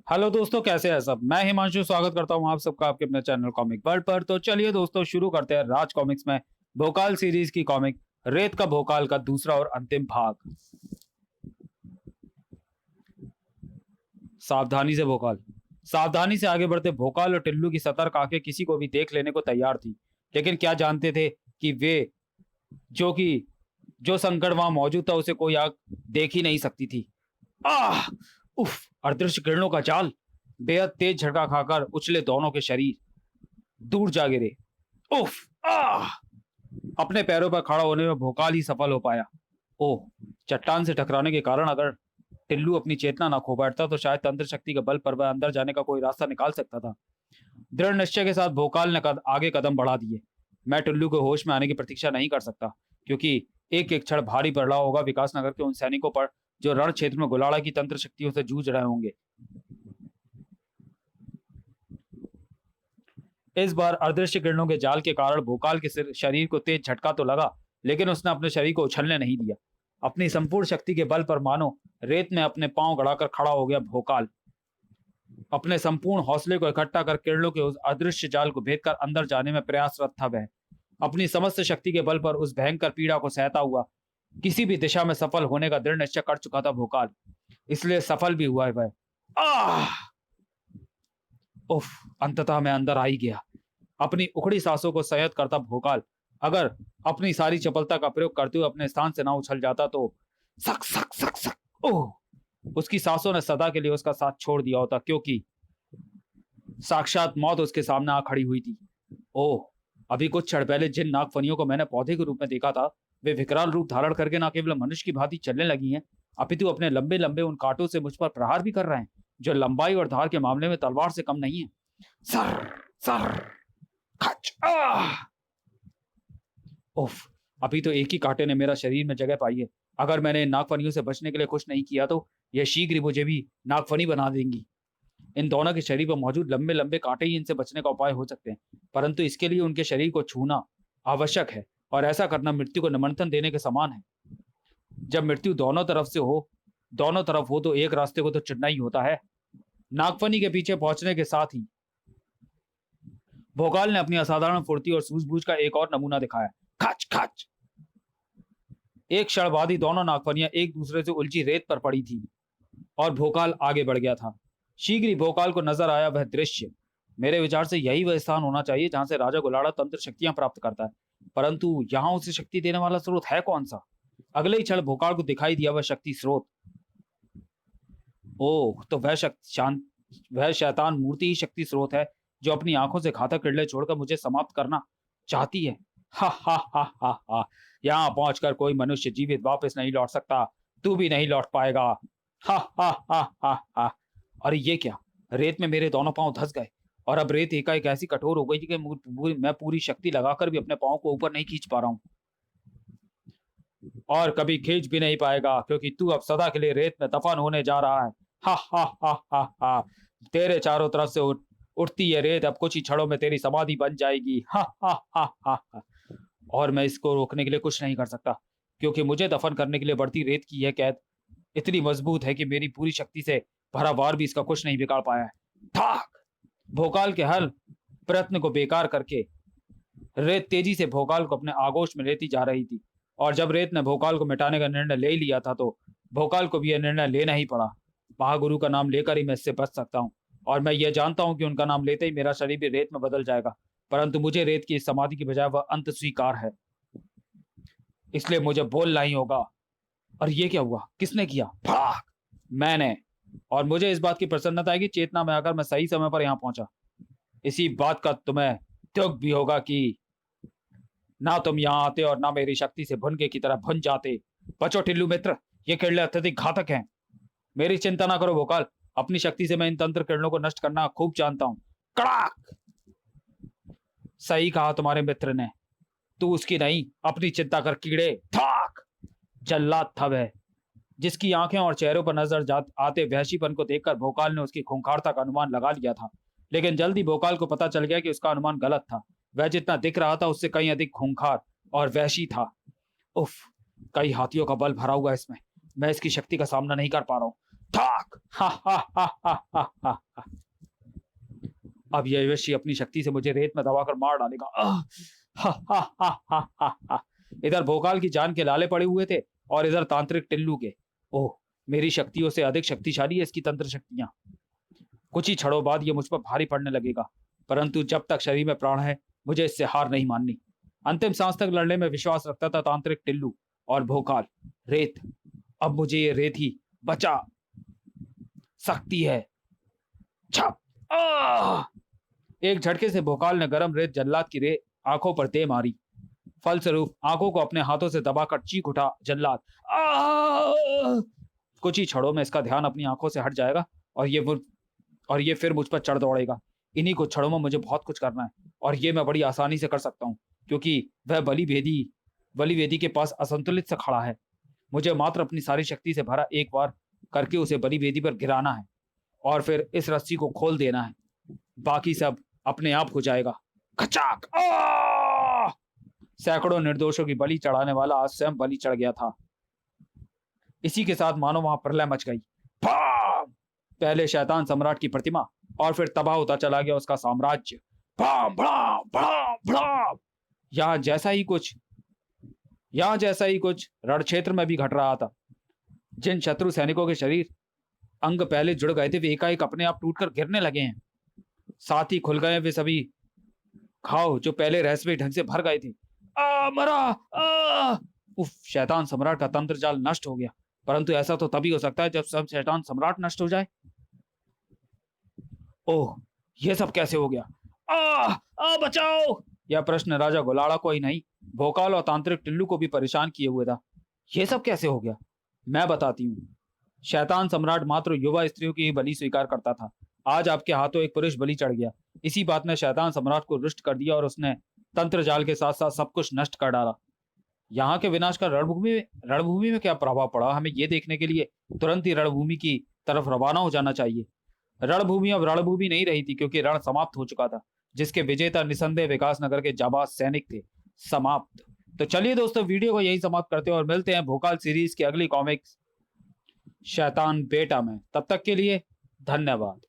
Hello दोस्तों, कैसे हैं सब। मैं हिमांशु स्वागत करता हूं आप सबका आपके अपने चैनल कॉमिक वर्ल्ड पर। तो चलिए दोस्तों, शुरू करते हैं राज कॉमिक्स में भोकाल सीरीज की कॉमिक रेत का भोकाल का दूसरा और अंतिम भाग। सावधानी से भोकाल। सावधानी से आगे बढ़ते भोकाल और टिल्लू की सतर्क आंखें किसी को भी देख लेने को तैयार थी, लेकिन क्या जानते थे कि वे जो कि जो संकट वहां मौजूद था उसे कोई आग देख ही नहीं सकती थी। आह! उफ! अदृश्य किरणों का जाल। बेहद तेज झटका खाकर उछले दोनों के शरीर दूर जा गिरे। उफ! आह! अपने पैरों पर खड़ा होने में भोकाल ही सफल हो पाया। ओह! चट्टान से टकराने के कारण अगर टिल्लू अपनी चेतना न खो बैठता तो शायद तंत्र शक्ति के बल पर वह अंदर जाने का कोई रास्ता निकाल सकता था। दृढ़ निश्चय के साथ भोकाल ने आगे कदम बढ़ा दिए। मैं टिल्लू के होश में आने की प्रतीक्षा नहीं कर सकता, क्योंकि एक एक क्षण भारी पड़ रहा होगा विकासनगर के उन सैनिकों पर जो रण क्षेत्र में गुलाड़ा की तंत्र शक्तियों से जूझ रहे होंगे। इस बार अदृश्य किरणों के जाल के कारण भोकाल के शरीर को तेज झटका तो लगा, लेकिन उसने अपने शरीर को उछलने नहीं दिया। अपनी संपूर्ण शक्ति के बल पर मानो रेत में अपने पांव गड़ाकर खड़ा हो गया भोकाल। अपने संपूर्ण हौसले को इकट्ठा कर किरणों के उस अदृश्य जाल को भेदकर अंदर जाने में प्रयासरत था वह। अपनी समस्त शक्ति के बल पर उस भयंकर पीड़ा को सहता हुआ किसी भी दिशा में सफल होने का दृढ़ निश्चय कर चुका था भोकाल, इसलिए सफल भी हुआ है वह। आह! उफ! अंततः मैं अंदर आ ही गया। अपनी उखड़ी सांसों को संयत करता भोकाल अगर अपनी सारी चपलता का प्रयोग करते हुए अपने स्थान से ना उछल जाता तो सक सक सक सक ओह! उसकी सांसों ने सदा के लिए उसका साथ छोड़ दिया होता, क्योंकि साक्षात मौत उसके सामने आ खड़ी हुई थी। ओह! अभी कुछ क्षण पहले जिन नागफनियों को मैंने पौधे के रूप में देखा था, वे विकराल रूप धारण करके न केवल मनुष्य की भांति चलने लगी हैं, अपितु अपने लंबे लंबे उन कांटों से मुझ पर प्रहार भी कर रहे हैं, जो लंबाई और धार के मामले में तलवार से कम नहीं है। सर सर खच! आह! उफ! अभी तो एक ही कांटे ने मेरा शरीर में जगह पाई है। अगर मैंने इन नागफनियों से बचने के लिए कुछ नहीं किया तो यह शीघ्र ही मुझे भी नागफनी बना देंगी। इन दोनों के शरीर पर मौजूद लंबे लंबे कांटे ही इनसे बचने का उपाय हो सकते हैं, परंतु इसके लिए उनके शरीर को छूना आवश्यक है, और ऐसा करना मृत्यु को निमंत्रण देने के समान है। जब मृत्यु दोनों तरफ हो तो एक रास्ते को तो चुनना ही होता है। नागफनी के पीछे पहुंचने के साथ ही भोकाल ने अपनी असाधारण फुर्ती और सूझबूझ का एक और नमूना दिखाया। खच खच! एक क्षण बाद ही दोनों नागफनियां एक दूसरे से उलझी रेत पर पड़ी थी और भोकाल आगे बढ़ गया था। शीघ्र ही भोकाल को नजर आया वह दृश्य। मेरे विचार से यही वह स्थान होना चाहिए जहां से राजा गुलाड़ा तंत्र शक्तियां प्राप्त करता है, परंतु यहां उसे शक्ति देने वाला स्रोत है कौन सा? अगले ही क्षण भोकाल को दिखाई दिया वह शक्ति स्रोत। ओह! तो वह शैतान मूर्ति ही शक्ति स्रोत है, जो अपनी आंखों से घातक किरणें छोड़कर मुझे समाप्त करना चाहती है। हा हा हा हा हा! यहाँ पहुंचकर कोई मनुष्य जीवित वापस नहीं लौट सकता। तू भी नहीं लौट पाएगा। हा हा हा हा हा! अरे ये क्या? रेत में मेरे दोनों पांव धंस गए और अब रेत एकाएक ऐसी कठोर हो गई कि मैं पूरी शक्ति लगाकर भी अपने पांव को ऊपर नहीं खींच पा रहा हूँ, और कभी खींच भी नहीं पाएगा, क्योंकि तू अब सदा के लिए रेत में दफन होने जा रहा है। हा हा हा हा हा! तेरे चारों तरफ से उठती ये रेत अब कुछ ही क्षणों में तेरी समाधि बन जाएगी। हा हा हा हा हा! और मैं इसको रोकने के लिए कुछ नहीं कर सकता, क्योंकि मुझे दफन करने के लिए बढ़ती रेत की यह कैद इतनी मजबूत है कि मेरी पूरी शक्ति से भरा वार भी इसका कुछ नहीं बिगाड़ पाया है। ठाक! भोकाल के हर प्रयत्न को बेकार करके रेत तेजी से भोकाल को अपने आगोश में लेती जा रही थी, और जब रेत ने भोकाल को मिटाने का निर्णय ले लिया था तो भोकाल को भी यह निर्णय लेना ही पड़ा। महागुरु का नाम लेकर ही मैं इससे बच सकता हूँ, और मैं ये जानता हूँ कि उनका नाम लेते ही मेरा शरीर भी रेत में बदल जाएगा, परंतु मुझे रेत की इस समाधि की बजाय वह अंत स्वीकार है, इसलिए मुझे बोलना ही होगा। और ये क्या हुआ? किसने किया? भड़ाक! मैंने। और मुझे इस बात की प्रसन्नता है कि चेतना में आकर मैं सही समय पर यहाँ पहुंचा। इसी बात का तुम्हें दुख भी होगा कि ना तुम यहाँ आते और ना मेरी शक्ति से भुनके की तरह भुन जाते। बचो टिल्लू मित्र, ये किरणें अत्यधिक घातक हैं। मेरी चिंता ना करो भोकाल, अपनी शक्ति से मैं इन तंत्र किरणों को नष्ट करना खूब जानता हूँ। कड़ाक! सही कहा तुम्हारे मित्र ने। तू उसकी नहीं, अपनी चिंता कर कीड़े। ठाक! जल्लाद था वह, जिसकी आंखें और चेहरों पर नजर आते वहशीपन को देखकर भोकाल ने उसकी खूंखारता का अनुमान लगा लिया था, लेकिन जल्दी भोकाल को पता चल गया कि उसका अनुमान गलत था। वह जितना दिख रहा था उससे कहीं अधिक खूंखार और वहशी था। उफ! कई हाथियों का बल भरा हुआ है इसमें। मैं इसकी शक्ति का सामना नहीं कर पा रहा हूँ। ठाक हा हा हा हा हा हा हा। अब यह वैश्य अपनी शक्ति से मुझे रेत में दबाकर मार डालेगा। हा हा हा हा हा हा। इधर भोकाल की जान के लाले पड़े हुए थे और इधर तांत्रिक टिल्लू के। ओह, मेरी शक्तियों से अधिक शक्तिशाली है इसकी तंत्र शक्तियां। कुछ ही क्षणों बाद ये मुझ पर भारी पड़ने लगेगा, परंतु जब तक शरीर में प्राण है मुझे इससे हार नहीं माननी। अंतिम सांस तक लड़ने में विश्वास रखता था तांत्रिक टिल्लू और भोकाल। रेत, अब मुझे ये रेत ही बचा सकती है। छप आह! एक झटके से भोकाल ने गरम रेत जल्लाद की रे आंखों पर दे मारी। फलस्वरूप आंखों को अपने हाथों से दबाकर चीख उठा जल्लाद। आह! कुछ ही क्षणों में इसका ध्यान अपनी आंखों से हट जाएगा और ये फिर मुझ पर चढ़ दौड़ेगा। इन्हीं कुछ क्षणों में मुझे बहुत कुछ करना है और ये मैं बड़ी आसानी से कर सकता हूँ, क्योंकि वह बलि वेदी के पास असंतुलित से खड़ा है। मुझे मात्र अपनी सारी शक्ति से भरा एक बार करके उसे बलि वेदी पर गिराना है और फिर इस रस्सी को खोल देना है। बाकी सब अपने आप हो जाएगा। खचाक! आह! सैकड़ों निर्दोषों की बलि चढ़ाने वाला आज स्वयं बलि चढ़ गया था। इसी के साथ मानो वहां प्रलय मच गई। भाम! पहले शैतान सम्राट की प्रतिमा और फिर तबाह होता चला गया उसका साम्राज्य। भाम भाम भाम भाम! यहाँ जैसा ही कुछ रण क्षेत्र में भी घट रहा था। जिन शत्रु सैनिकों के शरीर अंग पहले जुड़ गए थे वे एकाएक अपने आप टूटकर गिरने लगे हैं। साथ ही खुल गए वे सभी घाव जो पहले रहस्यमय ढंग से भर गए थे। मरा! उफ! शैतान सम्राट का तंत्र जाल नष्ट हो गया, परंतु ऐसा तो तभी हो सकता है जब सब शैतान सम्राट नष्ट हो जाए। ओह, यह सब कैसे हो गया? बचाओ! यह प्रश्न राजा गुलाड़ा को ही नहीं, भोकाल और तांत्रिक टिल्लू को भी परेशान किए हुए था। यह सब कैसे हो गया? मैं बताती हूँ। शैतान सम्राट मात्र युवा स्त्रियों की ही बलि स्वीकार करता था। आज आपके हाथों एक पुरुष बलि चढ़ गया। इसी बात ने शैतान सम्राट को रुष्ट कर दिया और उसने तंत्र जाल के साथ साथ सब कुछ नष्ट कर डाला। यहाँ के विनाश का रणभूमि में क्या प्रभाव पड़ा, हमें यह देखने के लिए तुरंत ही रणभूमि की तरफ रवाना हो जाना चाहिए। रणभूमि अब रणभूमि नहीं रही थी, क्योंकि रण समाप्त हो चुका था, जिसके विजेता निसंदेह विकास नगर के जाबाज सैनिक थे। समाप्त। तो चलिए दोस्तों, वीडियो को यही समाप्त करते हैं और मिलते हैं भोकाल सीरीज की अगली कॉमिक्स शैतान बेटा में। तब तक के लिए धन्यवाद।